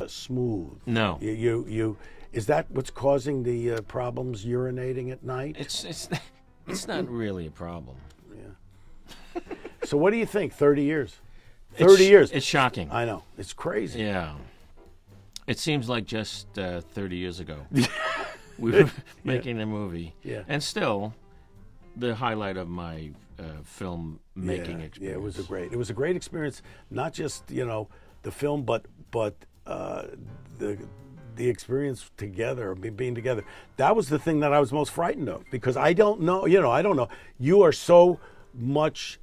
Smooth. No. You is that what's causing the problems urinating at night? It's not really a problem. Yeah. So what do you think? 30 years. 30 years. It's shocking. I know. It's crazy. Yeah. It seems like just 30 years ago we were making a movie. Yeah. And still, the highlight of my film making experience. Yeah, it was a great experience. Not just the film, but the experience together, being together. That was the thing that I was most frightened of, because I don't know. I don't know. You are so much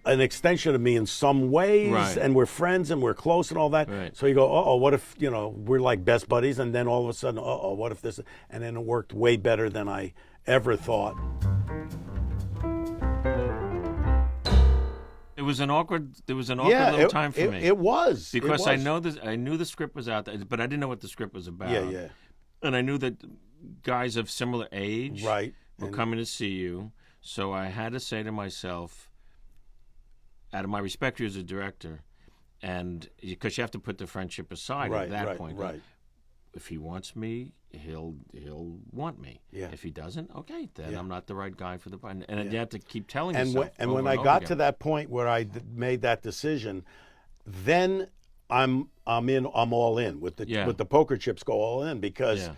an extension of me in some ways, right. And we're friends and we're close and all that. Right. So you go, oh, what if we're like best buddies, and then all of a sudden, what if this? And then it worked way better than I ever thought. It was an awkward. There was an awkward little time for me. It was because it was. I knew the script was out there, but I didn't know what the script was about. Yeah. And I knew that guys of similar age, right, were coming to see you. So I had to say to myself, out of my respect for you as a director, and because you have to put the friendship aside at that point. Right. If he wants me, he'll want me. Yeah. If he doesn't, okay, then I'm not the right guy for the part. And you have to keep telling and yourself. And when I got to that point where I made that decision, then I'm all in with the poker chips go all in, because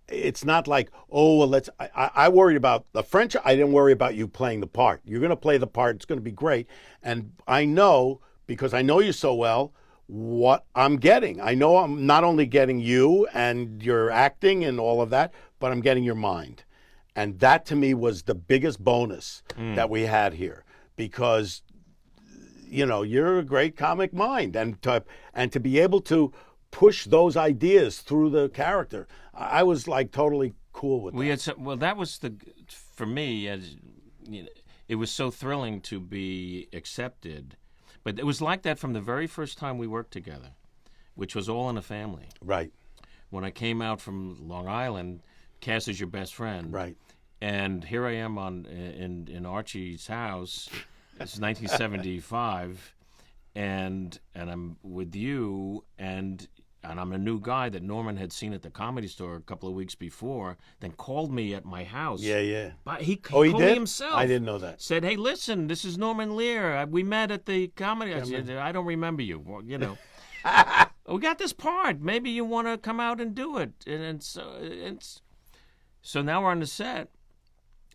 it's not like, I worried about the French. I didn't worry about you playing the part. You're going to play the part. It's going to be great. And I know, because I know you so well, what I'm getting. I know I'm not only getting you and your acting and all of that, but I'm getting your mind. And that to me was the biggest bonus that we had here, because you're a great comic mind, and to be able to push those ideas through the character, I was like totally cool with that. That was for me, as it was so thrilling to be accepted. But it was like that from the very first time we worked together, which was All in the Family. Right. When I came out from Long Island, cast as your best friend. Right. And here I am in Archie's house. It's 1975, and I'm with you, and I'm a new guy that Norman had seen at the Comedy Store a couple of weeks before, then called me at my house. Yeah. But he called me himself. I didn't know that. Said, hey, listen, this is Norman Lear. We met at the Comedy. I said, I don't remember you. Well, we got this part. Maybe you want to come out and do it. And so now we're on the set,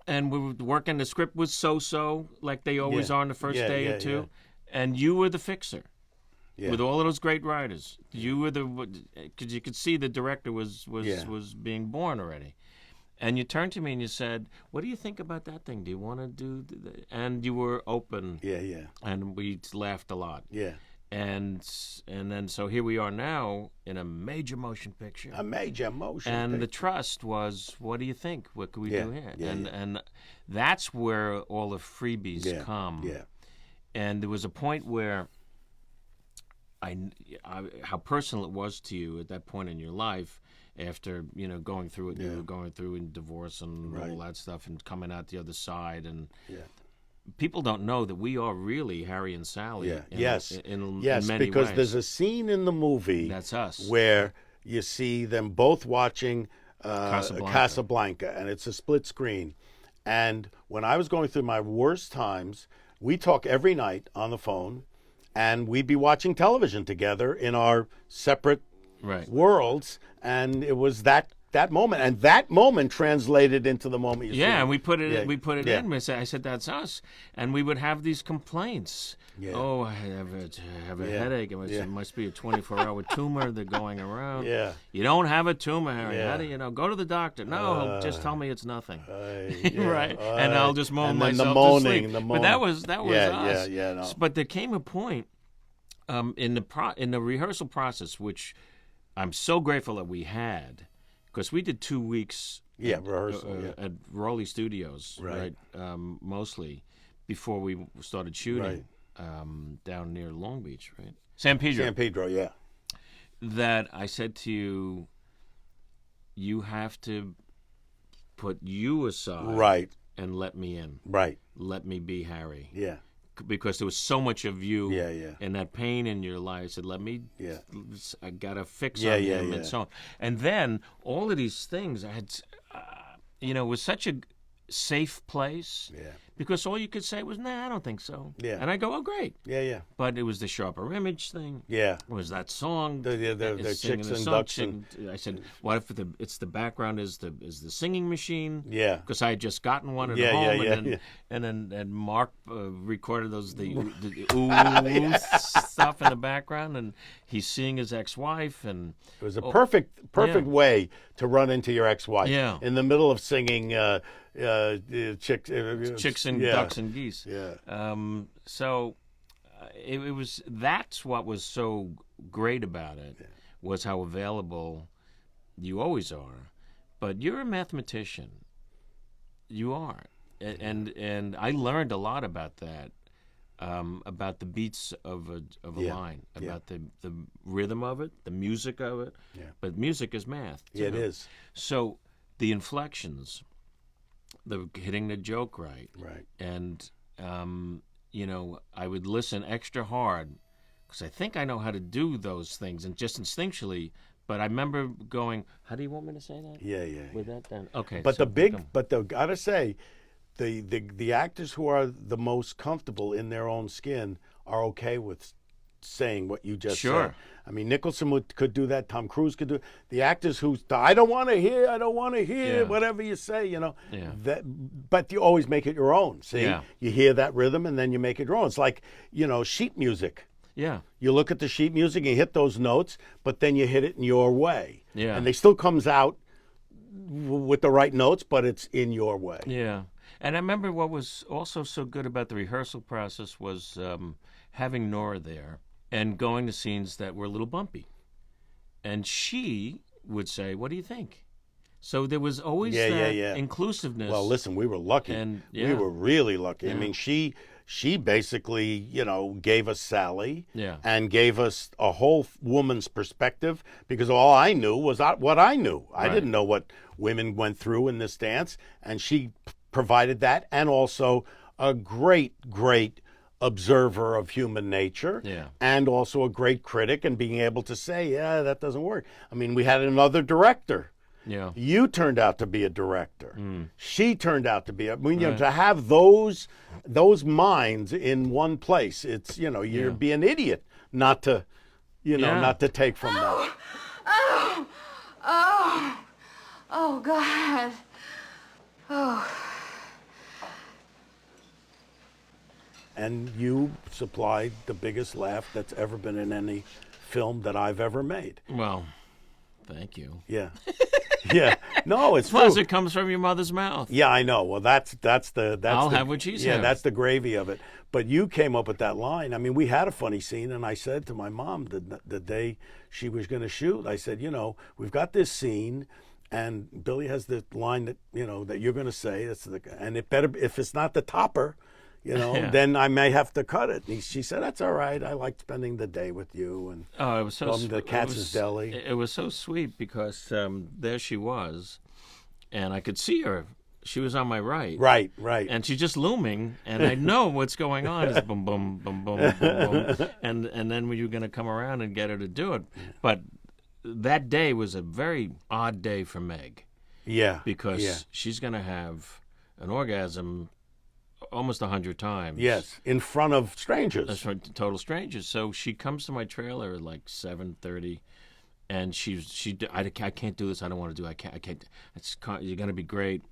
and we were working. The script was so, like they always are on the first day or two. Yeah. And you were the fixer. Yeah. With all of those great writers, you were because you could see the director was being born already, and you turned to me and you said, "What do you think about that thing? Do you want to do?" And you were open. Yeah. And we laughed a lot. Yeah. And then so here we are now in a major motion picture. And the trust was, what do you think? What can we do here? And that's where all the freebies come. Yeah. And there was a point where how personal it was to you at that point in your life, after going through what you were going through in divorce and all that stuff, and coming out the other side, and people don't know that we are really Harry and Sally. In many because ways. There's a scene in the movie that's us where you see them both watching Casablanca, and it's a split screen. And when I was going through my worst times, we talk every night on the phone. And we'd be watching television together in our separate worlds, and it was that moment, and that moment translated into the moment you see. And we put it in. I said, that's us, and we would have these complaints. Yeah. Oh, I have a headache. It must be a 24-hour tumor that's going around. Yeah. You don't have a tumor, Harry. How do you know? Go to the doctor. No, just tell me it's nothing. Right. And I'll just moan myself to sleep. But that was us. No. But there came a point in the rehearsal process, which I'm so grateful that we had, because we did 2 weeks rehearsal at Rowley Studios, right? Mostly before we started shooting down near Long Beach, right? San Pedro, yeah. That I said to you, you have to put you aside, right, and let me in, right. Let me be Harry, yeah. because there was so much of you Yeah. and that pain in your life. I said, I got to fix Yeah, on yeah, him yeah. and so on. And then all of these things, I had, it was such a safe place. Yeah. Because all you could say was, nah, I don't think so. Yeah. And I go, oh, great. Yeah. But it was the Sharper Image thing. Yeah. It was that song. The singing chicks the and song, ducks. I said, what if it's the background is the singing machine? Yeah. Because I had just gotten one at home, and then Mark recorded the ooh stuff in the background, and he's seeing his ex-wife, and it was a perfect way to run into your ex-wife. Yeah. In the middle of singing chicks and ducks and geese. Yeah. So it was. That's what was so great about it, was how available you always are. But you're a mathematician. You are, and I learned a lot about that. About the beats of a line, about the rhythm of it, the music of it. Yeah. But music is math. Yeah, it is. So the inflections, the hitting the joke right. And I would listen extra hard because I think I know how to do those things, and just instinctually. But I remember going, "How do you want me to say that?" Yeah. With that down. Okay. But so gotta say, the actors who are the most comfortable in their own skin are okay with saying what you just said. I mean, Nicholson could do that. Tom Cruise could do it. The actors who I don't want to hear whatever you say, Yeah. But you always make it your own. See, Yeah. you hear that rhythm and then you make it your own. It's like sheet music. Yeah. You look at the sheet music and you hit those notes, but then you hit it in your way. Yeah. And they still comes out with the right notes, but it's in your way. Yeah. And I remember what was also so good about the rehearsal process was having Nora there and going to scenes that were a little bumpy. And she would say, what do you think? So there was always that inclusiveness. Well, listen, we were lucky. And, we were really lucky. Yeah. I mean, she basically, gave us Sally and gave us a whole woman's perspective, because all I knew was what I knew. I didn't know what women went through in this dance, and she provided that, and also a great observer of human nature, and also a great critic, and being able to say, that doesn't work. I mean, we had another director. Yeah. You turned out to be a director. She turned out to be to have those minds in one place. It's you'd be an idiot not to not to take from that. Oh God. Oh. And you supplied the biggest laugh that's ever been in any film that I've ever made. Well, thank you. Yeah. Yeah. No, it's Plus, true. it comes from your mother's mouth. Yeah, I know. Well, that's I'll have what she's having. that's the gravy of it. But you came up with that line. I mean, we had a funny scene, and I said to my mom the day she was going to shoot, I said, we've got this scene, and Billy has the line that that you're going to say. And it better, if it's not the topper, then I may have to cut it. And she said, that's all right. I like spending the day with you. And it was so the Katz's Deli. It was so sweet because there she was, and I could see her. She was on my right. Right. And she's just looming, and I know what's going on. It's boom, boom, boom, boom, boom, boom. And then you're going to come around and get her to do it. But that day was a very odd day for Meg. Yeah. Because she's going to have an orgasm almost 100 times. Yes, in front of strangers. That's right, total strangers. So she comes to my trailer at like 7:30, and I can't do this. I don't want to do. I can't. You're gonna be great,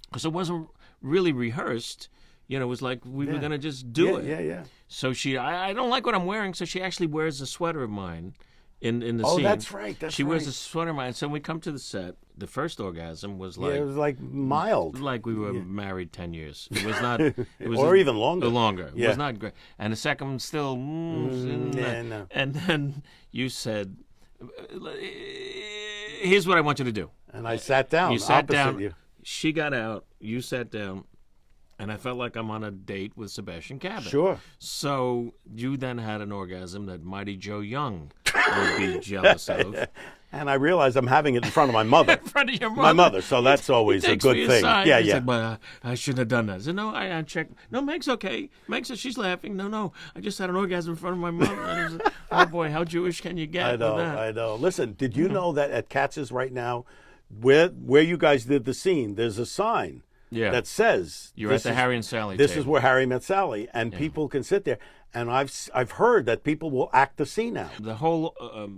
because it wasn't really rehearsed. It was like we were gonna just do it. Yeah. So I don't like what I'm wearing. So she actually wears a sweater of mine. In the scene. Oh, that's right. She wears a sweater of mine. So when we come to the set, the first orgasm was like... it was like mild. Like we were married 10 years. It was not... It was or even longer. Longer. Yeah. It was not great. And the second one still... no. And then you said, here's what I want you to do. And I sat down. You sat opposite down. You. She got out. You sat down. And I felt like I'm on a date with Sebastian Cabot. Sure. So you then had an orgasm that Mighty Joe Young would be jealous of. And I realized I'm having it in front of my mother. In front of your mother. My mother, so that's always a good thing. Yeah, He yeah. said, but I shouldn't have done that. I said, no, I checked. No, Meg's okay. Meg said she's laughing. No, I just had an orgasm in front of my mother. And I was like, oh, boy, how Jewish can you get I know, with that? I know. Listen, did you know that at Katz's right now, where you guys did the scene, there's a sign that says you're at the Harry and Sally This table. is where Harry met Sally, and people can sit there. And I've heard that people will act the scene out. The whole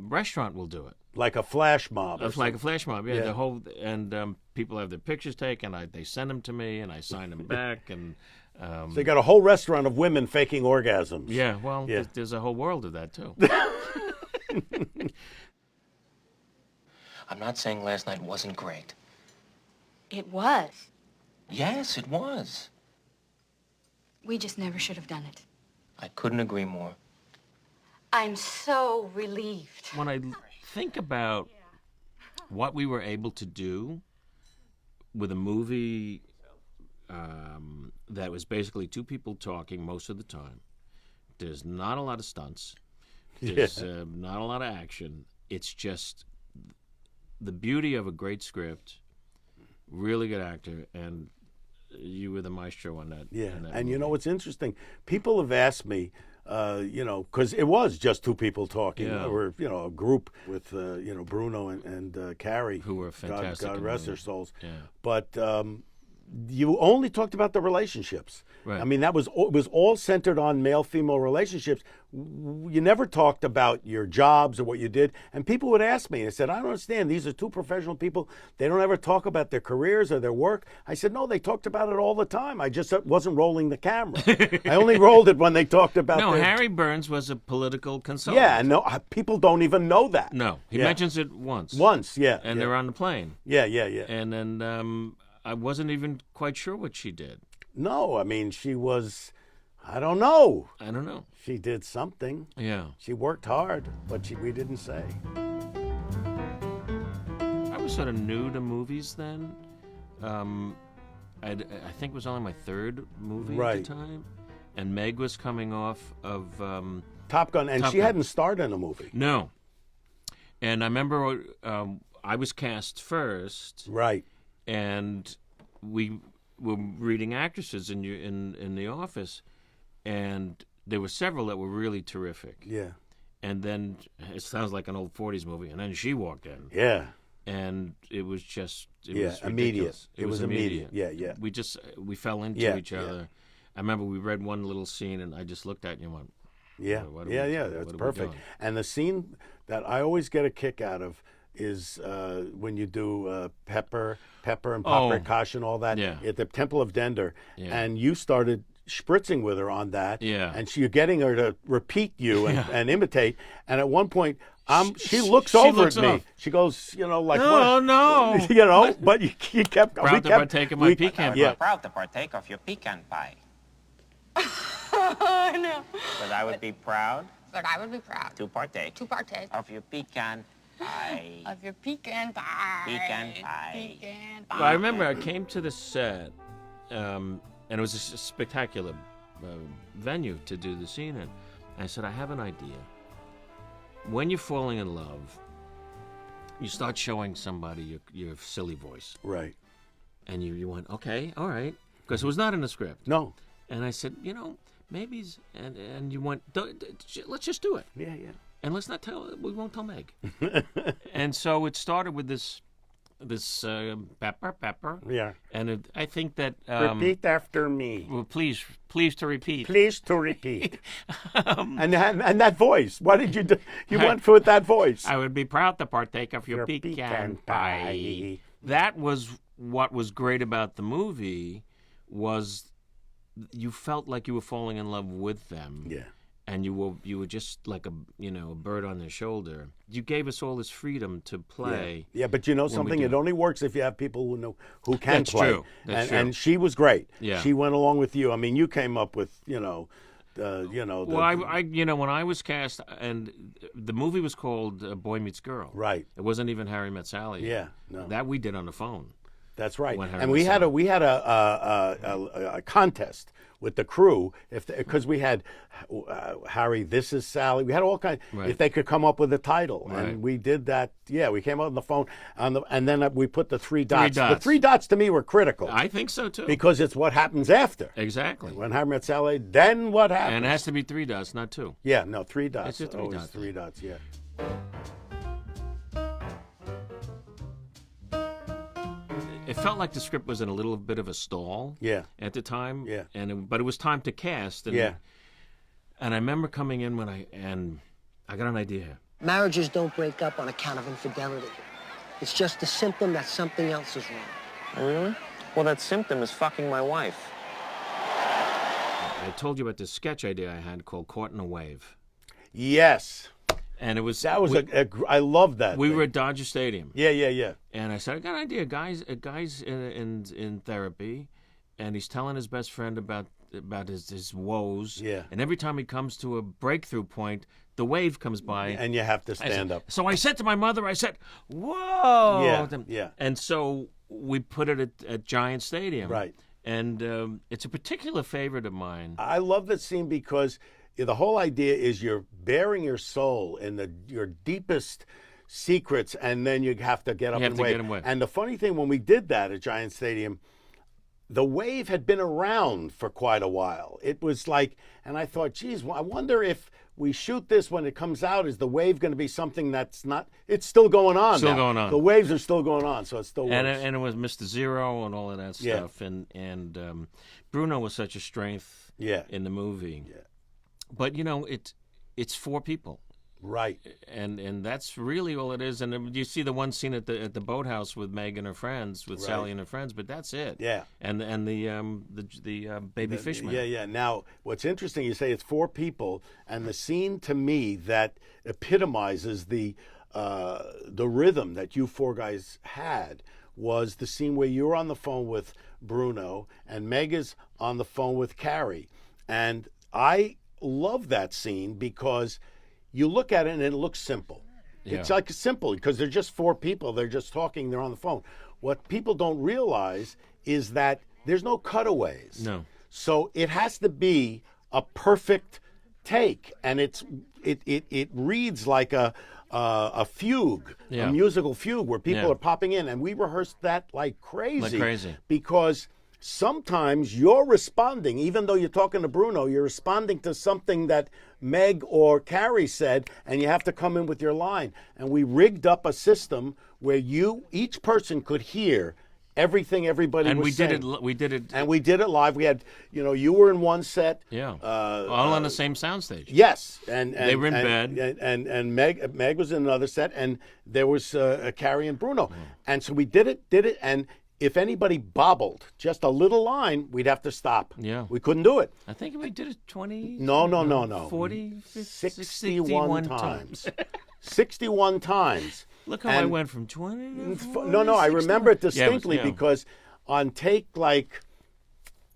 restaurant will do it. Like a flash mob. It's like a flash mob, yeah. The whole people have their pictures taken. They send them to me, and I sign them back. And so they got a whole restaurant of women faking orgasms. Yeah, well, there's a whole world of that too. I'm not saying last night wasn't great. It was. Yes, it was. We just never should have done it. I couldn't agree more. I'm so relieved. When I think about what we were able to do with a movie that was basically two people talking most of the time, there's not a lot of stunts, there's not a lot of action. It's just the beauty of a great script, really good actor, and you were the maestro on that. Yeah, on that and movie. you know what's interesting? People have asked me, because it was just two people talking, or a group with Bruno and Carrie, who were fantastic. God rest their souls. Yeah. But you only talked about the relationships. Right. I mean, it was all centered on male-female relationships. You never talked about your jobs or what you did. And people would ask me, I said, I don't understand. These are two professional people. They don't ever talk about their careers or their work. I said, no, they talked about it all the time. I just wasn't rolling the camera. I only rolled it when they talked about No, Harry Burns was a political consultant. Yeah, no, people don't even know that. No, he mentions it once. Once, yeah. And they're on the plane. Yeah. And then I wasn't even quite sure what she did. No, I mean, she was, I don't know. I don't know. She did something. Yeah. She worked hard, but we didn't say. I was sort of new to movies then. I think it was only my third movie at the time. And Meg was coming off of Top Gun, and she hadn't starred in a movie. No. And I remember I was cast first. Right. And we were reading actresses in the office, and there were several that were really terrific. Yeah. And then it sounds like an old 40s movie, and then she walked in. Yeah. And it was just was immediate. ridiculous. It was immediate. Yeah. We fell into each other. Yeah. I remember we read one little scene, and I just looked at you and went, what that's are we perfect. doing? And the scene that I always get a kick out of is when you do pepper and paprikash and all that at the Temple of Dender, and you started spritzing with her on that, and you're getting her to repeat you and imitate, and at one point she looks over at me. She goes, like, oh, what? No. But you kept proud to partake of my pecan pie. Yeah. Proud to partake of your pecan pie. No. But I would be proud. But I would be proud To partake. Of your pecan pie. Of your pecan pie. Pecan pie. Pecan pie. Well, I remember I came to the set, and it was a spectacular venue to do the scene in. I said, I have an idea. When you're falling in love, you start showing somebody your silly voice. Right. And you went, okay, all right. Because it was not in the script. No. And I said, maybe, and you went, let's just do it. Yeah. And let's not we won't tell Meg. And so it started with this pepper. Yeah. And I think that... repeat after me. Well, please to repeat. Please to repeat. And that voice. What did you do? You went for that voice. I would be proud to partake of your pecan pie. That was what was great about the movie, was you felt like you were falling in love with them. Yeah. And you were just like a bird on their shoulder. You gave us all this freedom to play. Yeah, but something? It only works if you have people who can That's play. True. That's true. And she was great. Yeah. She went along with you. I mean, you came up with Well, I when I was cast, and the movie was called Boy Meets Girl. Right. It wasn't even Harry Met Sally. Yeah. No. That we did on the phone. That's right. When Harry And met we had a contest with the crew because we had Harry, this is Sally. We had all kinds. Right. If they could come up with a title, Right. and we did that. Yeah, we came out on the phone, and then we put the three dots. dots. The 3 dots to me were critical I think so too. because it's what happens after. Exactly. When Harry met Sally, then what happens? And it has to be 3 dots, not 2. Yeah, no, 3 dots. It's a 3 Always dots. 3 dots. Yeah. It felt like the script was in a little bit of a stall. Yeah. At the time. Yeah. But it was time to cast. And, Yeah. And I remember coming in I got an idea here. Marriages don't break up on account of infidelity. It's just a symptom that something else is wrong. Oh, really? Well, that symptom is fucking my wife. I told you about this sketch idea I had called "Caught in a Wave," Yes. and it was That was I love that. we thing. were at Dodger Stadium. Yeah. And I said, I got an idea. A guy's in therapy, and he's telling his best friend about his woes. Yeah. And every time he comes to a breakthrough point, the wave comes by. And you have to stand up. So I said to my mother, I said, whoa. Yeah. And so we put it at Giant Stadium. Right. And it's a particular favorite of mine. I love that scene because the whole idea is you're bearing your soul in your deepest secrets, and then you have to get up You have and to wave. get 'em wave. And the funny thing, when we did that at Giant Stadium, the wave had been around for quite a while. It was like, and I thought, geez, I wonder if we shoot this when it comes out, is the wave going to be something that's not? It's still going on. Still now. going on. The waves are still going on, so it still works. And it was Mr. Zero and all of that Yeah. stuff. And Bruno was such a strength Yeah. in the movie. Yeah. But it's 4 people. Right. And that's really all it is. And you see the one scene at the boathouse with Meg and her friends, with Right. Sally and her friends, but that's it. Yeah. And the baby fishman. Yeah. Now, what's interesting, you say it's 4 people, and the scene to me that epitomizes the rhythm that you 4 guys had was the scene where you're on the phone with Bruno and Meg is on the phone with Carrie. And I love that scene because you look at it and it looks simple. Yeah. It's like simple because they're just 4 people. They're just talking. They're on the phone. What people don't realize is that there's no cutaways. No. So it has to be a perfect take, and it reads like a fugue, Yeah. a musical fugue where people Yeah. are popping in, and we rehearsed that like crazy. Like crazy. Because sometimes you're responding, even though you're talking to Bruno, you're responding to something that Meg or Carrie said, and you have to come in with your line. And we rigged up a system where each person could hear everything everybody And was we saying. did it. And we did it live. We had, you were in one set. Yeah. All on the same soundstage. Yes, and They were in bed, and Meg was in another set, and there was Carrie and Bruno, and so we did it, and if anybody bobbled just a little line, we'd have to stop. Yeah. We couldn't do it. I think we did it 20. No. 40, 61 times. 61 times. Look how I And- went from 20 to 40, No, I 61. remember it Yeah, distinctly was- yeah. because on take like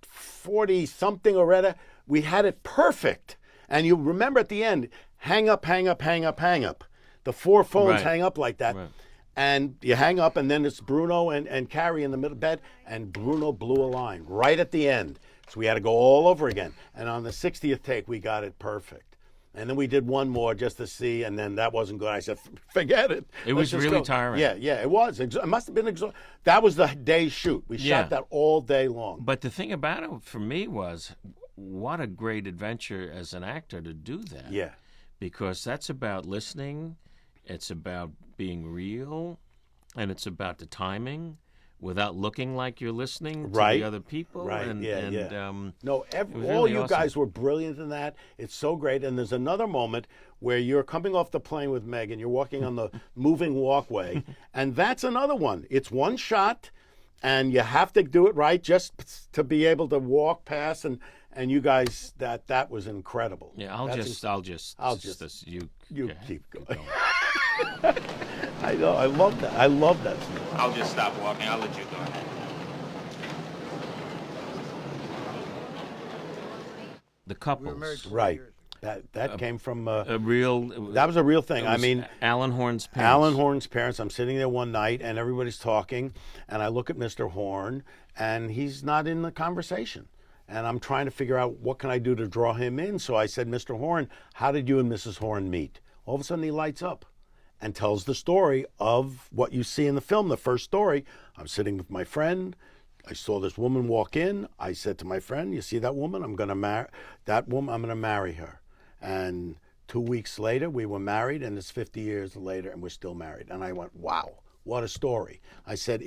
40 something or other, we had it perfect. And you remember at the end, hang up. The 4 phones Right. hang up like that. Right. And you hang up, and then it's Bruno and Carrie in the middle bed, and Bruno blew a line right at the end. So we had to go all over again. And on the 60th take, we got it perfect. And then we did one more just to see, and then that wasn't good. I said, forget it. It Let's was just really go. tiring. Yeah, it was. It must have been exhausting. That was the day's shoot. We Yeah. shot that all day long. But the thing about it for me was, what a great adventure as an actor to do that. Yeah. Because that's about listening, it's about being real, and it's about the timing without looking like you're listening to Right. the other people. Right, And, yeah. No, was all really you awesome. guys were brilliant in that. It's so great. And there's another moment where you're coming off the plane with Meg and you're walking on the moving walkway. And that's another one. It's one shot, and you have to do it right just to be able to walk past. And you guys, that was incredible. Yeah, I'll just You go keep ahead. going. I know. I love that. I love that. I'll just stop walking. I'll let you go ahead. The couples. Right. That came from a real. that was a real thing. I mean, Alan Horn's parents. Alan Horn's parents. I'm sitting there one night, and everybody's talking, and I look at Mr. Horn, and he's not in the conversation. And I'm trying to figure out what can I do to draw him in. So I said, Mr. Horn, how did you and Mrs. Horn meet? All of a sudden he lights up and tells the story of what you see in the film, the first story. I'm sitting with my friend. I saw this woman walk in. I said to my friend, you see that woman? I'm going to marry that woman. I'm going to marry her. And 2 weeks later, we were married, and it's 50 years later, and we're still married. And I went, wow. What a story. I said,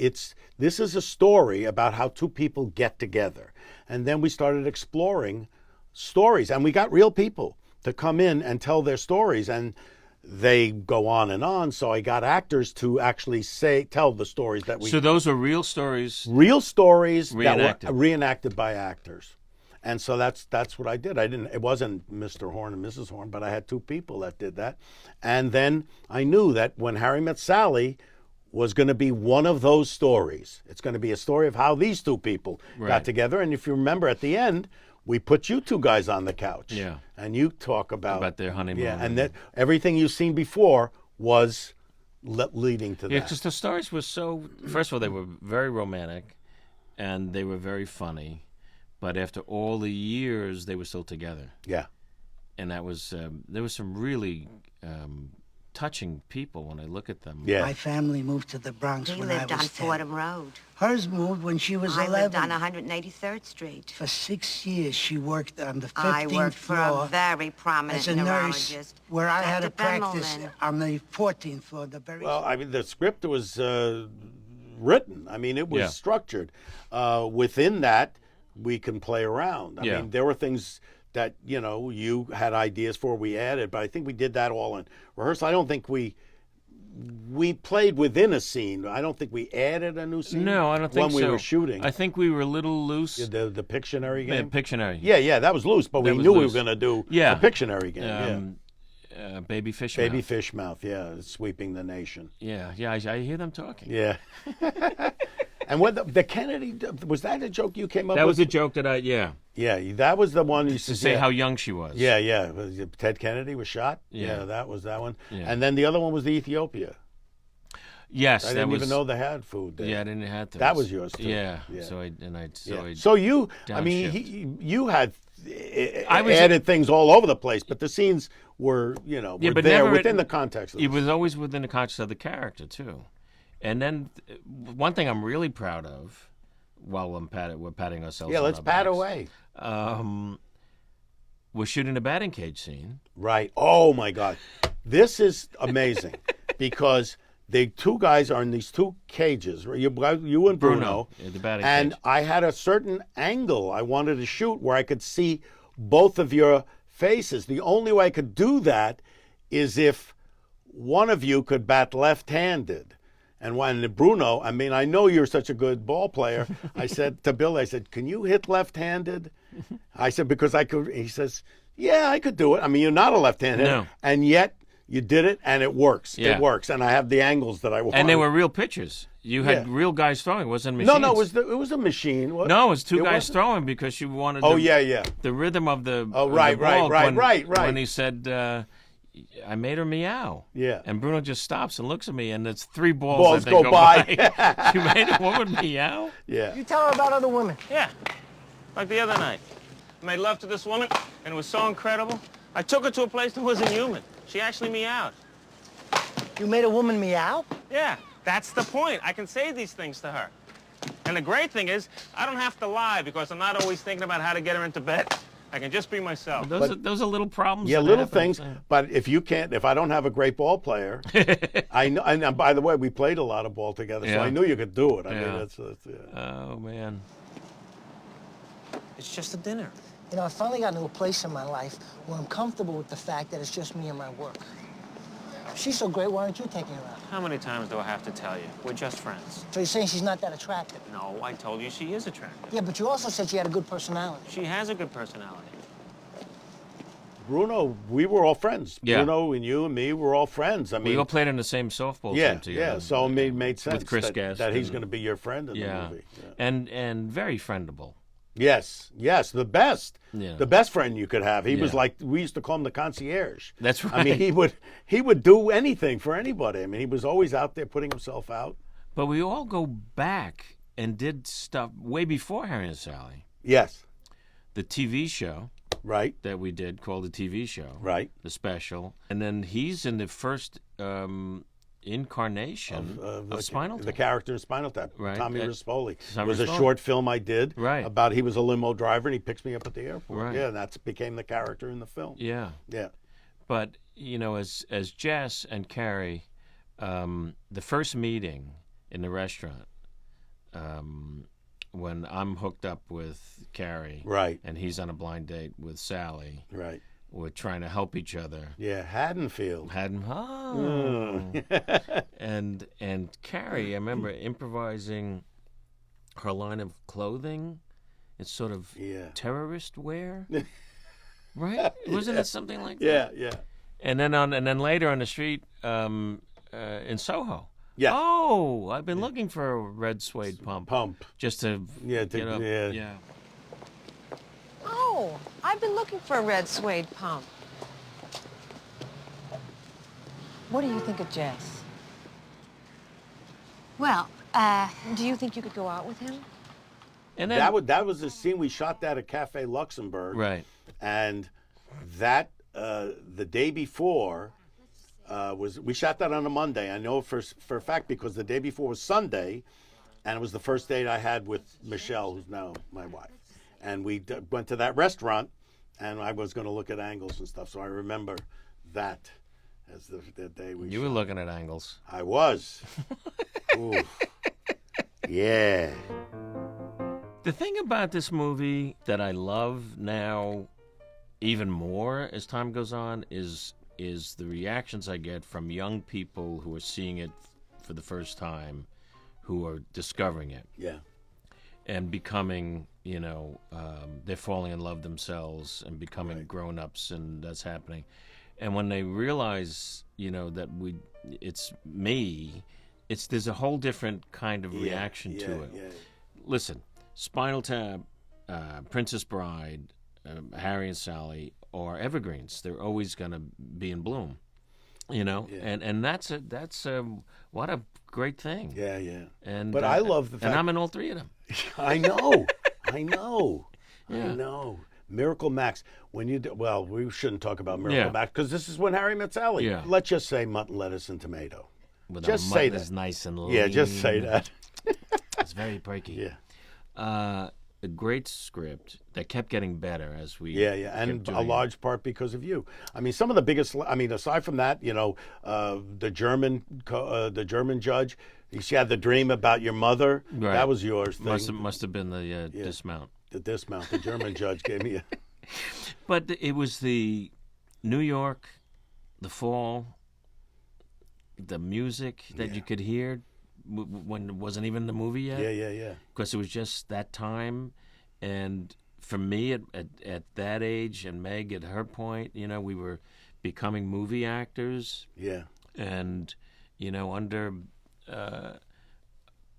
this is a story about how two people get together. And then we started exploring stories, and we got real people to come in and tell their stories, and they go on and on. So I got actors to actually tell the stories that we... So those are real stories? Real stories reenacted. That were reenacted by actors. And so that's what I did. It wasn't Mr. Horn and Mrs. Horn, but I had two people that did that. And then I knew that When Harry Met Sally was going to be one of those stories. It's going to be a story of how these two people got together. And if you remember at the end, we put you two guys on the couch. Yeah. And you talk about their honeymoon. Yeah, and that everything you've seen before was leading to that. Yeah, because the stories were so... First of all, they were very romantic, and they were very funny. But after all the years, they were still together. Yeah. And that was... there was some really... touching people when I look at them. Yeah. My family moved to the Bronx He when I was lived on 10. Fordham Road. Hers moved when she was I 11. lived on 183rd Street. For 6 years, she worked on the 15th I worked for floor a very prominent as a nurse, neurologist, where I had to Dr. practice Bimmelman. on the 14th floor. The very Well, I mean, the script was written. I mean, it was structured. Within that, we can play around. I mean, there were things that, you had ideas for, we added, but I think we did that all in rehearsal. I don't think we played within a scene. I don't think we added a new scene. No, I don't think when so. we were shooting. I think we were a little loose. The Pictionary game? Pictionary. Yeah, that was loose, but we knew we were going to do the Pictionary game. Baby Fish Baby Mouth. Fish Mouth, sweeping the nation. Yeah, I hear them talking. Yeah. And what the Kennedy, was that a joke you came up with? That was a joke that Yeah, that was the one you to say how young she was. Yeah. Ted Kennedy was shot. Yeah. That was that one. Yeah. And then the other one was the Ethiopia. Yes, I didn't even know they had food there. Yeah, I didn't have to. That was yours too. Yeah. Yeah. So you, I mean, you had added things all over the place, but the scenes were, were but there never within the context of it was always within the context of the character too. And then one thing I'm really proud of, while we're patting ourselves. Yeah, on let's our pat backs, away. We're shooting a batting cage scene. Right. Oh my God, this is amazing because the two guys are in these two cages. You and Bruno. The batting and cage. I had a certain angle I wanted to shoot where I could see both of your faces. The only way I could do that is if one of you could bat left-handed. And when Bruno, I mean, I know you're such a good ball player. I said to Bill, can you hit left-handed? I said, because I could. He says, yeah, I could do it. I mean, you're not a left-handed. No. And yet you did it, and it works. Yeah. It works. And I have the angles that I want. And they were real pitchers. You had real guys throwing. It wasn't machines. No, it was a machine. No, it was two guys throwing because you wanted the rhythm of the right. When he said, I made her meow. Yeah. And Bruno just stops and looks at me, and it's three balls that go by. You made a woman meow? Yeah. You tell her about other women. Yeah, like the other night. I made love to this woman, and it was so incredible. I took her to a place that wasn't human. She actually meowed. You made a woman meow? Yeah, that's the point. I can say these things to her. And the great thing is, I don't have to lie because I'm not always thinking about how to get her into bed. I can just be myself. Those are little problems. Yeah, that little happen. things. But if I don't have a great ball player, I know. And by the way, we played a lot of ball together, so I knew you could do it. I mean, that's Oh man. It's just a dinner. I finally got into a place in my life where I'm comfortable with the fact that it's just me and my work. She's so great, why aren't you taking her out? How many times do I have to tell you? We're just friends. So you're saying she's not that attractive? No, I told you she is attractive. Yeah, but you also said she had a good personality. She has a good personality. Bruno, we were all friends. Yeah. Bruno and you and me were all friends. I mean, We all played in the same softball team together. Yeah, so it made sense with Chris Guest that he's going to be your friend in the movie. Yeah. And very friendable. Yes, the best. Yeah. The best friend you could have. He was Yeah. like, we used to call him the concierge. That's I mean, right. he would do anything for anybody. I mean, he was always out there putting himself out. But we all go back and did stuff way before Harry and Sally. Yes. The TV show Right. that we did called the TV show. Right. The special. And then he's in the first incarnation of Spinal Tap. The character in Spinal Tap, Right. Tommy Rispoli. Tommy It was a Rispoli. short film I did Right. about he was a limo driver and he picks me up at the airport. Right. Yeah, and that became the character in the film. Yeah. Yeah. But, as Jess and Carrie, the first meeting in the restaurant, when I'm hooked up with Carrie, Right. and he's on a blind date with Sally, Right. we're trying to help each other. Yeah, Haddonfield. And Carrie, I remember improvising her line of clothing. It's sort of terrorist wear, right? Wasn't it something like that? Yeah. And then later on the street in Soho. Yeah. Oh, I've been looking for a red suede pump. Just to Yeah, get up. yeah. Oh, I've been looking for a red suede pump. What do you think of Jess? Well, Do you think you could go out with him? And then, That was the scene we shot that at Cafe Luxembourg. right. And that the day before we shot that on a Monday. I know for a fact because the day before was Sunday, and it was the first date I had with Michelle, who's now my wife. And we went to that restaurant, and I was going to look at angles and stuff. So I remember that as the day we. You were looking at angles. I was. Ooh. Yeah. The thing about this movie that I love now even more as time goes on is the reactions I get from young people who are seeing it for the first time, who are discovering it Yeah. and becoming, they're falling in love themselves and becoming grown-ups, and that's happening. And when they realize, that it's me, there's a whole different kind of reaction to it. Yeah. Listen, Spinal Tap, Princess Bride, Harry and Sally are evergreens. They're always going to be in bloom, and that's what a great thing. Yeah. And But I love the fact. and I'm in all three of them. I know. Yeah. I know. Miracle Max. When you well, we shouldn't talk about Miracle Yeah. Max because this is when Harry met Sally. Yeah. Let's just say mutton, lettuce, and tomato. With Just our say mutton is that. nice and lean. Yeah, just say that. It's very breaky. Yeah. A great script that kept getting better as we Yeah, and kept a doing it. large part because of you. I mean, some of the biggest. I mean, aside from that, the German judge. She had the dream about your mother. Right. That was yours. Thing. Must have been the dismount. The dismount. The German judge gave me. But it was the New York, the fall, the music that you could hear when it wasn't even the movie yet. Yeah. Because it was just that time. And for me at that age, and Meg at her point, we were becoming movie actors. Yeah. And,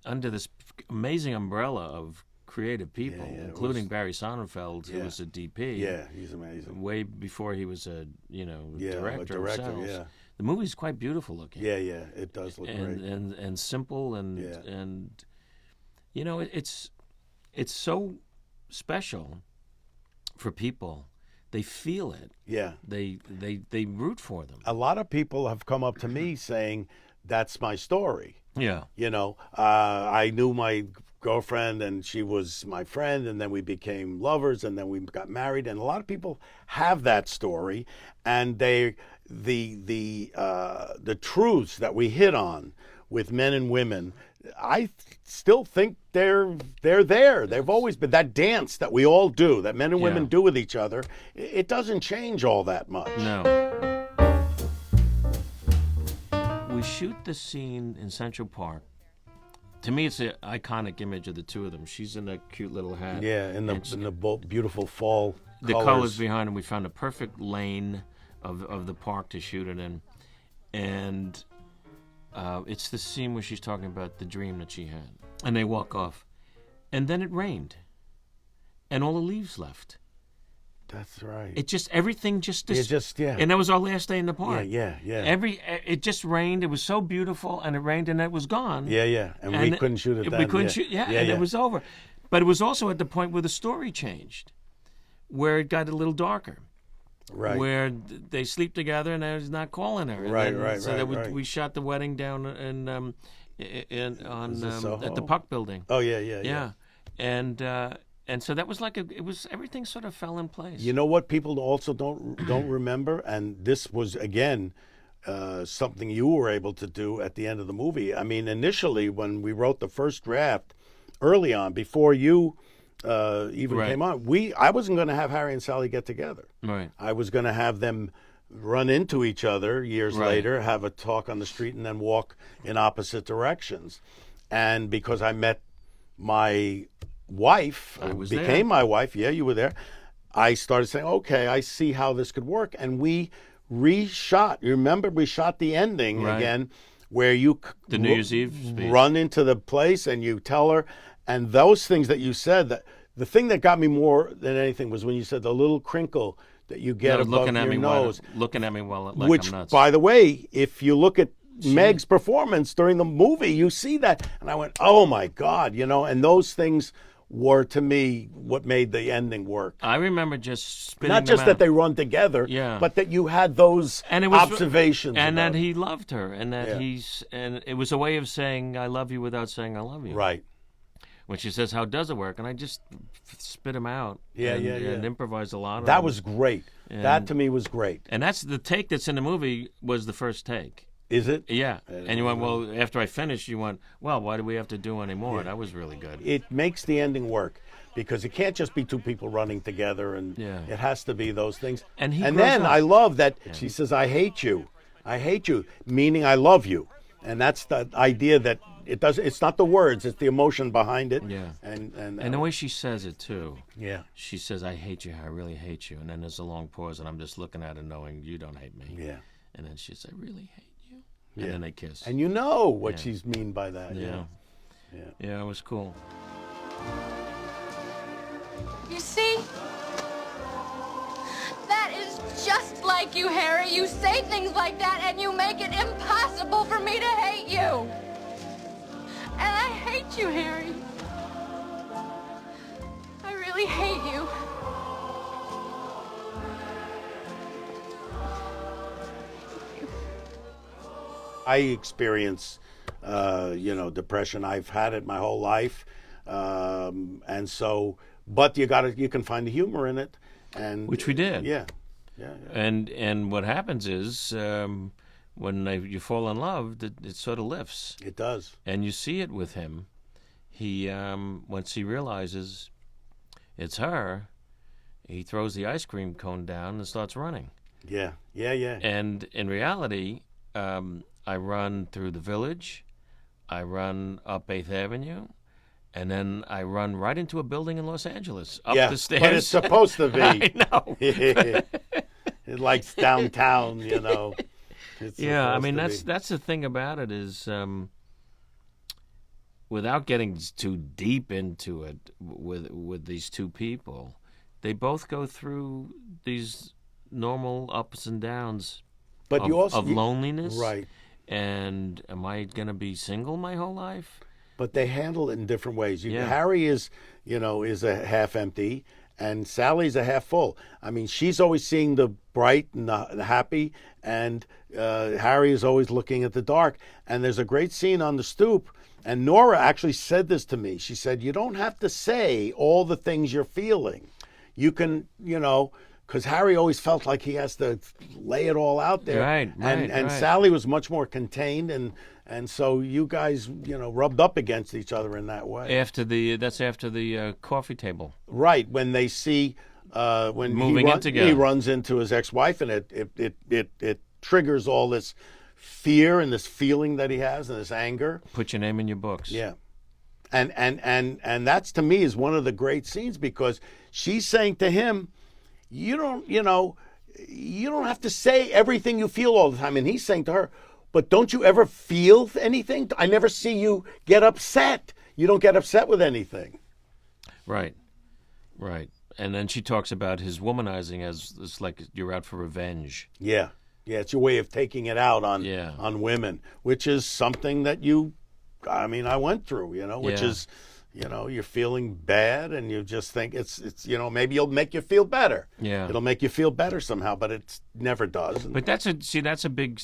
under this amazing umbrella of creative people, including Barry Sonnenfeld, who was a DP. Yeah, he's amazing. Way before he was a director a director. himself. Yeah. The movie's quite beautiful looking. Yeah, it does look great. And simple and it's so special for people. They feel it. Yeah. They root for them. A lot of people have come up to me saying, "That's my story." Yeah. I knew my girlfriend and she was my friend, and then we became lovers, and then we got married. And a lot of people have that story, and the truths that we hit on with men and women, I still think they're there. They've always been that dance that we all do, that men and women do with each other. It doesn't change all that much. No. We shoot the scene in Central Park. To me, it's an iconic image of the two of them. She's in a cute little hat. Yeah, in the beautiful fall the colors behind them. We found a perfect lane of the park to shoot it in, and it's the scene where she's talking about the dream that she had, and they walk off, and then it rained, and all the leaves left. That's right. It just, everything just... Yeah. And that was our last day in the park. Yeah. It just rained. It was so beautiful, and it rained, and it was gone. Yeah. And we couldn't shoot it then. We couldn't shoot, and it was over. But it was also at the point where the story changed, where it got a little darker. Right. Where they sleep together, and he's not calling her. We shot the wedding down at the Puck Building. Oh, yeah. And so that was everything sort of fell in place. You know what people also don't remember, and this was again something you were able to do at the end of the movie. I mean, initially when we wrote the first draft, early on, before you even came on, I wasn't going to have Harry and Sally get together. Right. I was going to have them run into each other years later, have a talk on the street, and then walk in opposite directions. And because I met my wife, became my wife, you were there, I started saying, okay, I see how this could work. And we reshot. You remember we shot the ending again, where you the New Year's Eve speech. Run into the place and you tell her, and those things that you said, that the thing that got me more than anything was when you said the little crinkle that you get above your nose. Looking at me like which, I'm nuts. By the way, if you look at Meg's performance during the movie, you see that. And I went, oh my God, and those things were, to me, what made the ending work. I remember just spitting not just them that out. they run together, but that you had those observations, and that he loved her, and that and it was a way of saying I love you without saying I love you. Right. When she says, "How does it work?" and I just spit him out, and improvised a lot of that them. was great. That to me was great. And that's the take that's in the movie was the first take. Is it? Yeah. And you went, well, after I finished, you went, well, why do we have to do any more? Yeah. That was really good. It makes the ending work because it can't just be two people running together, and it has to be those things. And then I love that she says, I hate you, meaning I love you. And that's the idea that it's not the words, it's the emotion behind it. Yeah. And the way she says it, too. Yeah. She says, I hate you, I really hate you. And then there's a long pause, and I'm just looking at her knowing you don't hate me. Yeah. And then she says, I really hate you. And then they kiss. And you know what she's mean by that. Yeah, it was cool. You see? That is just like you, Harry. You say things like that and you make it impossible for me to hate you. And I hate you, Harry. I really hate you. I experience, depression. I've had it my whole life, and so. But you can find the humor in it, and which we did. Yeah. And what happens is when you fall in love, it sort of lifts. It does. And you see it with him. He once he realizes it's her, he throws the ice cream cone down and starts running. Yeah. And in reality. I run through the village, I run up 8th Avenue, and then I run right into a building in Los Angeles, up the stairs. But it's supposed to be. I know. It likes downtown, It's I mean, that's the thing about it is, without getting too deep into it with these two people, they both go through these normal ups and downs of loneliness. Right. And am I going to be single my whole life? But they handle it in different ways. Harry is a half empty, and Sally's a half full. I mean, she's always seeing the bright and the happy, and Harry is always looking at the dark. And there's a great scene on the stoop, and Nora actually said this to me. She said, you don't have to say all the things you're feeling. You can, because Harry always felt like he has to lay it all out there. Right. Sally was much more contained, and so you guys, rubbed up against each other in that way. After the coffee table. Right, when they see when he runs into his ex-wife, and it triggers all this fear and this feeling that he has and this anger. Put your name in your books. Yeah. And that's, to me, is one of the great scenes, because she's saying to him, you don't have to say everything you feel all the time. And he's saying to her, but don't you ever feel anything? I never see you get upset. You don't get upset with anything. Right. Right. And then she talks about his womanizing as it's like you're out for revenge. Yeah. Yeah, it's your way of taking it out on women, which is something that I went through, which is, you're feeling bad and you just think it's maybe it'll make you feel better. Yeah. It'll make you feel better somehow, but it never does. But that's a big,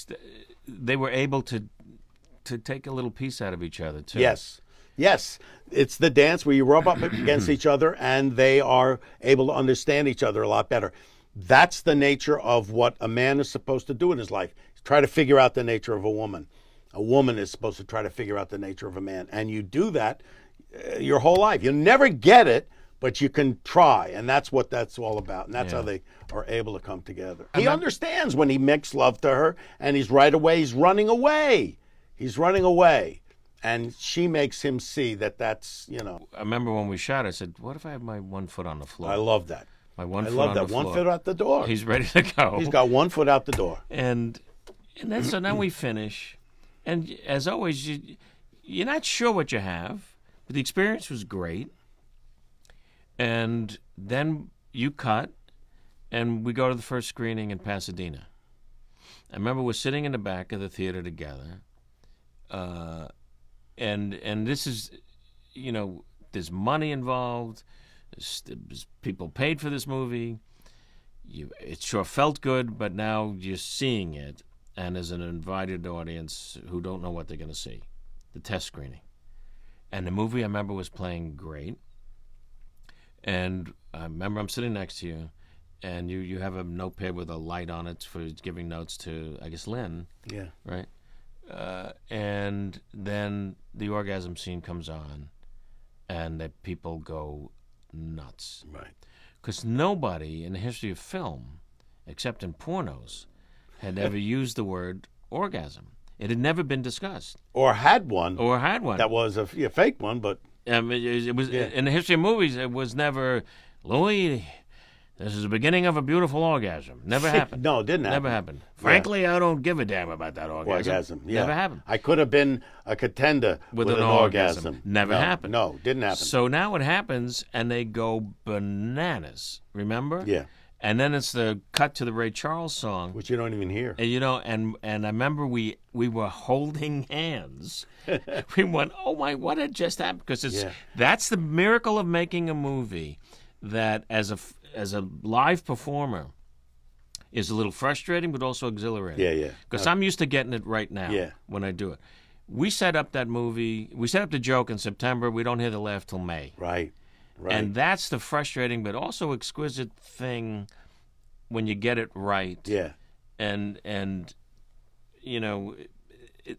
they were able to take a little piece out of each other, too. Yes. Yes. It's the dance where you rub up against each other and they are able to understand each other a lot better. That's the nature of what a man is supposed to do in his life. Try to figure out the nature of a woman. A woman is supposed to try to figure out the nature of a man. And you do that your whole life. You'll never get it, but you can try. And that's what that's all about. And that's how they are able to come together. He understands when he makes love to her and he's running away. He's running away. And she makes him see that's. I remember when we shot, I said, what if I have my 1 foot on the floor? I love that. I love that. 1 foot out the door. He's ready to go. He's got 1 foot out the door. And then so now we finish, and as always, you're not sure what you have, but the experience was great. And then you cut, and we go to the first screening in Pasadena. I remember we're sitting in the back of the theater together, and this is, there's money involved. People paid for this movie. It sure felt good, but now you're seeing it, and as an invited audience who don't know what they're going to see, the test screening. And the movie, I remember, was playing great. And I remember I'm sitting next to you, and you have a notepad with a light on it for giving notes to, I guess, Lynn. Yeah. Right? And then the orgasm scene comes on, and the people go nuts. Right. Because nobody in the history of film, except in pornos, had ever used the word orgasm. It had never been discussed. Or had one. That was a fake one, but... it was in the history of movies, it was never, Louis, this is the beginning of a beautiful orgasm. Never happened. No, it didn't happen. Never happened. Frankly, I don't give a damn about that orgasm. Yeah. Never happened. I could have been a contender with an orgasm. Never happened. No, didn't happen. So now it happens, and they go bananas. Remember? Yeah. And then it's the cut to the Ray Charles song, which you don't even hear. And and I remember we were holding hands. We went, oh my, what had just happened? Because that's the miracle of making a movie that as a live performer is a little frustrating, but also exhilarating. Yeah. Because I'm used to getting it right now when I do it. We set up that movie. We set up the joke in September. We don't hear the laugh till May. Right. And that's the frustrating but also exquisite thing when you get it right. Yeah. And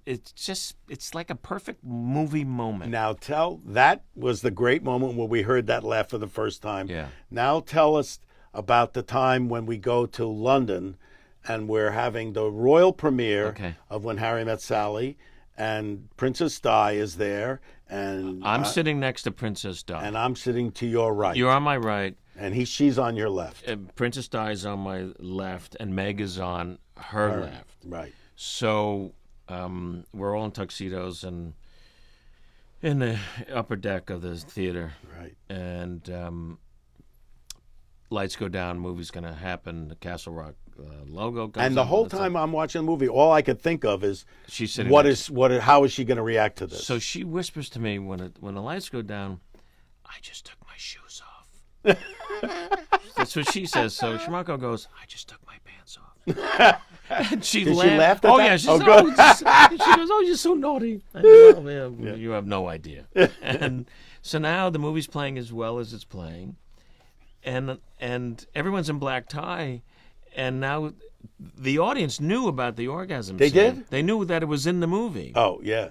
it's like a perfect movie moment. Now that was the great moment when we heard that laugh for the first time. Yeah. Now tell us about the time when we go to London and we're having the royal premiere of When Harry Met Sally, and Princess Di is there, and I'm sitting next to Princess Di, and I'm sitting to your right. You're on my right, and she's on your left. Princess Di is on my left, and Meg is on her left. Right. So we're all in tuxedos and in the upper deck of the theater. Right. And lights go down. Movie's going to happen. The Castle Rock logo goes. And the whole time I'm watching the movie, all I could think of is she's sitting. How is she going to react to this? So she whispers to me when the lights go down, "I just took my shoes off." That's what she says. So Schmucko goes, "I just took my pants off." And she Did laughed. She laughed at that? Yeah, she goes, "Oh, you're so naughty." I go, well, you have no idea. And so now the movie's playing as well as it's playing, and everyone's in black tie. And now the audience knew about the orgasm They scene. did? They knew that it was in the movie. Oh, yeah.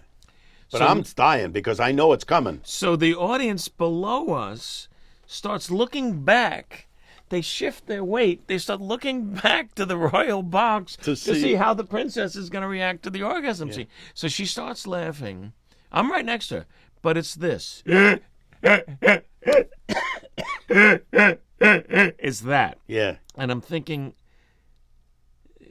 But I'm dying because I know it's coming. So the audience below us starts looking back. They shift their weight. They start looking back to the royal box to see how the princess is going to react to the orgasm scene. So she starts laughing. I'm right next to her. But it's this. It's that. Yeah. And I'm thinking,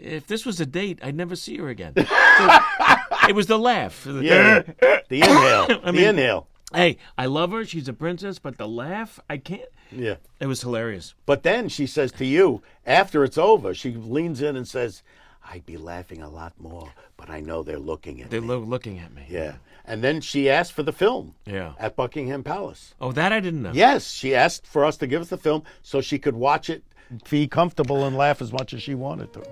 if this was a date, I'd never see her again. It was the laugh. Yeah. The inhale. Inhale. Hey, I love her. She's a princess, but the laugh, I can't. Yeah. It was hilarious. But then she says to you, after it's over, she leans in and says, I'd be laughing a lot more, but I know they're looking at me. They're looking at me. Yeah. And then she asked for the film Yeah. at Buckingham Palace. Oh, that I didn't know. Yes, she asked for us to give us the film so she could watch it, be comfortable, and laugh as much as she wanted to.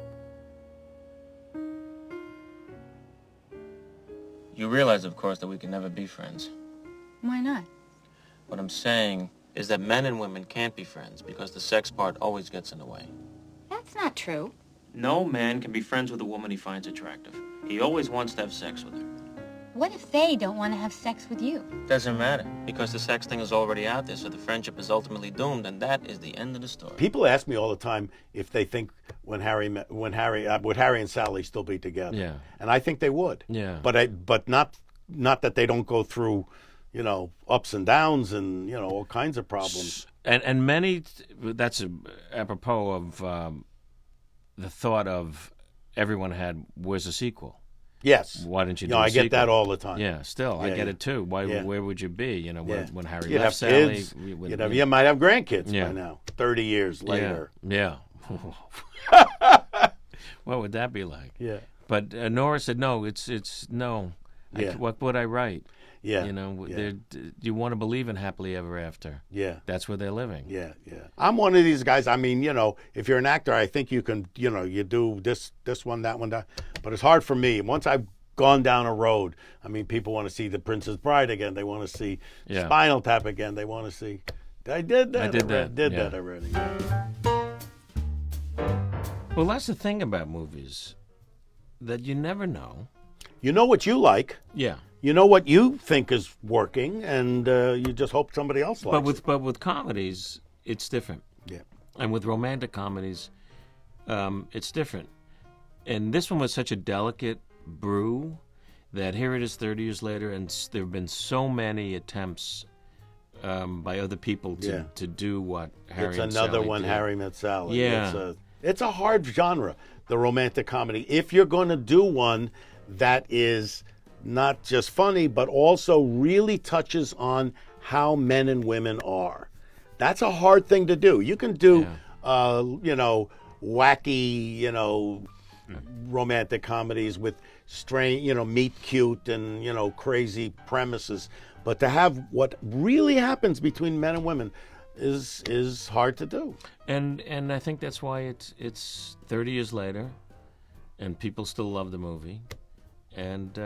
You realize, of course, that we can never be friends. Why not? What I'm saying is that men and women can't be friends because the sex part always gets in the way. That's not true. No man can be friends with a woman he finds attractive. He always wants to have sex with her. What if they don't want to have sex with you? Doesn't matter, because the sex thing is already out there, so the friendship is ultimately doomed, and that is the end of the story. People ask me all the time if they think would Harry and Sally still be together? Yeah. And I think they would. Yeah. But not that they don't go through, ups and downs and all kinds of problems. And many, that's apropos of the thought of everyone had, where's the sequel? Yes. Why didn't you do I a get sequel? that all the time. Yeah, still, I Yeah, get yeah. it too. Why? Yeah. Where would you be? When Harry You'd left have Sally. kids. You might have grandkids Yeah. by now, 30 years later. Yeah. What would that be like? Yeah. But Nora said, no, it's no. Yeah. What would I write? Yeah. Yeah. You want to believe in happily ever after. Yeah. That's where they're living. Yeah, yeah. I'm one of these guys. I mean, if you're an actor, I think you can, you do this one, that one, that. But it's hard for me. Once I've gone down a road, I mean, people want to see The Princess Bride again. They want to see Yeah. Spinal Tap again. They want to see. I did that. I did already. that, Did yeah. that already. Well, that's the thing about movies, that you never know. You know what you like. Yeah. You know what you think is working, and you just hope somebody else likes it. But with comedies, it's different. Yeah. And with romantic comedies, it's different. And this one was such a delicate brew that here it is 30 years later, and there have been so many attempts by other people to do what Harry It's and another Sally one, did. Harry Met Sally. Yeah. It's a hard genre, the romantic comedy. If you're going to do one that is not just funny, but also really touches on how men and women are, that's a hard thing to do. You can do, wacky, romantic comedies with strange, meet cute and, crazy premises. But to have what really happens between men and women is hard to do. And I think that's why it's 30 years later, and people still love the movie, and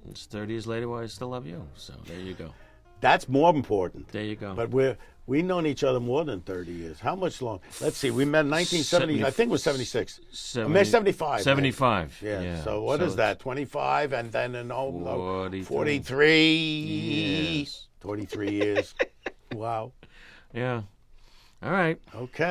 it's 30 years later why I still love you. So there you go. That's more important. There you go. But we've known each other more than 30 years. How much long? Let's see. We met in 1970. I think it was 76. 75. 75. Yeah. Yeah. So what is that? 25 and then 43. 43. Yes. 43 years. Wow. Yeah. All right. Okay.